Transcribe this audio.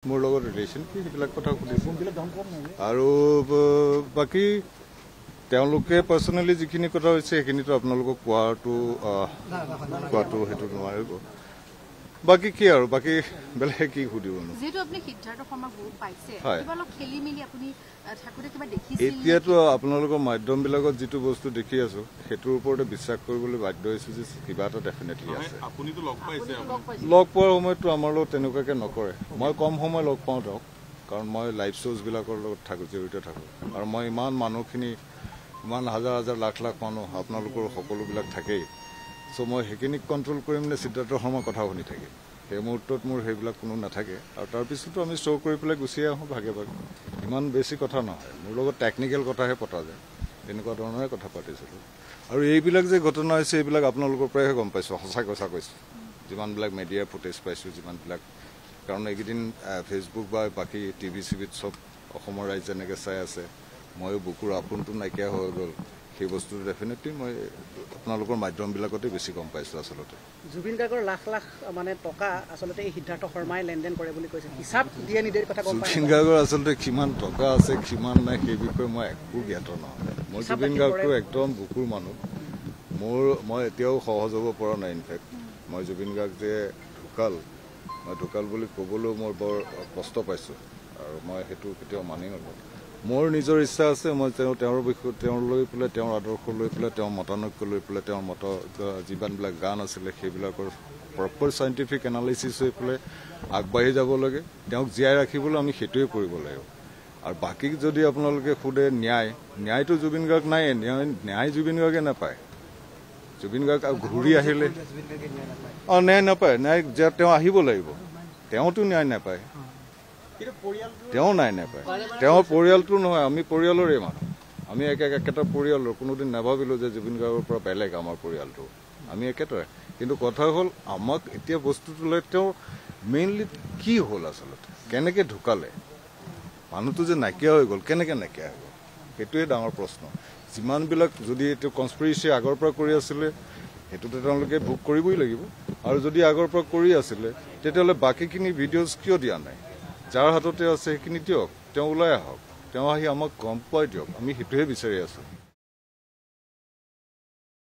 মোৰ লগত ৰিলেশ্যন কি সেইবিলাক কথা সুধিছোঁ আৰু বাকী তেওঁলোকে পাৰ্চনেলি যিখিনি কথা হৈছে সেইখিনিতো আপোনালোকক কোৱাটো সেইটো নোৱাৰিব বাকি কি আৰু বাকি বেলেগ কি সুধিব যেহেতু আপুনি সিদ্ধাৰ্থ শৰ্মা গুৰু পাইছে কিবা অলপ খেলি মেলি আপুনি ঠাকুৰে কিবা দেখিছিল এতিয়াতো আপোনালোকৰ মাধ্যমবিলাকত যিটো বস্তু দেখি আছো সেইটোৰ ওপৰতে বিশ্বাস কৰিবলৈ বাধ্য হৈছো যে কিবা এটা ডেফিনেটলি আছে আপুনিতো লগ পাইছে লগ পোৱাৰ সময়তো আমাৰ লগত তেনেকুৱাকে নকৰে মই কম সময় লগ পাওঁ তেওঁক কাৰণ মই লাইভ শ্ব'জ বিলাকৰ লগত জড়িত থাকো আৰু মই ইমান মানুহখিনি ইমান হাজাৰ হাজাৰ লাখ লাখ মানুহ আপোনালোকৰ সকলোবিলাক থাকেই চ' মই সেইখিনিক কণ্ট্ৰল কৰিম নে সিদ্ধাৰ্থ শৰ্মাৰ কথা শুনি থাকিম সেই মুহূৰ্তত মোৰ সেইবিলাক কোনো নাথাকে আৰু তাৰপিছতো আমি শ্ব' কৰি পেলাই গুচি আহোঁ ভাগে ভাগে ইমান বেছি কথা নহয় মোৰ লগত টেকনিকেল কথাহে পতা যায় তেনেকুৱা ধৰণৰে কথা পাতিছিলোঁ আৰু এইবিলাক যে ঘটনা হৈছে এইবিলাক আপোনালোকৰ পৰাইহে গম পাইছোঁ সঁচা কথা কৈছোঁ যিমানবিলাক মিডিয়াৰ ফুটেজ পাইছোঁ যিমানবিলাক কাৰণ এইকেইদিন ফেচবুক বা বাকী টিভি চিভিত চব অসমৰ ৰাইজ যেনেকৈ চাই আছে ময়ো বুকুৰ আপোনটো নাইকিয়া হৈ গ'ল সেই বস্তুটো ডেফিনেটলি মই আপোনালোকৰ মাধ্যমবিলাকতে বেছি গম পাইছোঁ আচলতে জুবিন গাৰ্গৰ লাখ লাখ মানে টকা আচলতে এই সিদ্ধাৰ্থ শৰ্মাই লেনদেন কৰে বুলি কৈছে হিচাপ দিয়ে নিদিয়ে কথা গম পাইছে জুবিন গাৰ্গৰ আচলতে কিমান টকা আছে কিমান নাই সেই বিষয়ে মই একো জ্ঞাত নহয় মই জুবিন গাৰ্গটো একদম বুকুৰ মানুহ মই এতিয়াও সহজ হ'ব পৰা নাই ইনফেক্ট মই জুবিন গাৰ্গ যে ঢুকাল বুলি ক'বলৈও মই বৰ কষ্ট পাইছোঁ আৰু মই সেইটো কেতিয়াও মানি নলওঁ মোৰ নিজৰ ইচ্ছা আছে মই তেওঁৰ বিষয়ে তেওঁৰ লৈ পেলাই তেওঁৰ আদৰ্শ লৈ পেলাই তেওঁৰ মতানৈক্য লৈ পেলাই তেওঁৰ যিমানবিলাক গান আছিলে সেইবিলাকৰ প্ৰপাৰ চাইণ্টিফিক এনালাইচিছ হৈ পেলাই আগবাঢ়ি যাব লাগে তেওঁক জীয়াই ৰাখিবলৈ আমি সেইটোৱে কৰিব লাগিব আৰু বাকী যদি আপোনালোকে সোধে ন্যায়টো জুবিন গাৰ্গ নাই ন্যায় জুবিন গাৰ্গে নাপায় জুবিন গাৰ্গ ঘূৰি আহিলে ন্যায় নাপায় ন্যায় যে তেওঁ আহিব লাগিব তেওঁতো ন্যায় নাপায় তেওঁ নাই নাপায় তেওঁৰ পৰিয়ালটো নহয় আমি পৰিয়ালৰে মানুহ আমি একেটা পৰিয়ালৰ কোনোদিন নাভাবিলোঁ যে জুবিন গাৰ্গৰ পৰা বেলেগ আমাৰ পৰিয়ালটো আমি একেটাই কিন্তু কথা হ'ল আমাক এতিয়া বস্তুটো লৈ তেওঁ মেইনলি কি হ'ল আচলতে কেনেকৈ ঢুকালে মানুহটো যে নাইকিয়া হৈ গ'ল কেনেকৈ নাইকিয়া হৈ গ'ল সেইটোৱে ডাঙৰ প্ৰশ্ন যিমানবিলাক যদি এইটো কনস্পিৰেচি আগৰ পৰা কৰি আছিলে সেইটোতো তেওঁলোকে ভোগ কৰিবই লাগিব আৰু যদি আগৰ পৰা কৰি আছিলে তেতিয়াহ'লে বাকীখিনি ভিডিঅ'জ কিয় দিয়া নাই যাৰ হাততে আছে সেইখিনি দিয়ক তেওঁ ওলাই আহক তেওঁ আহি আমাক গম পোৱাই দিয়ক আমি সেইটোহে বিচাৰি আছোঁ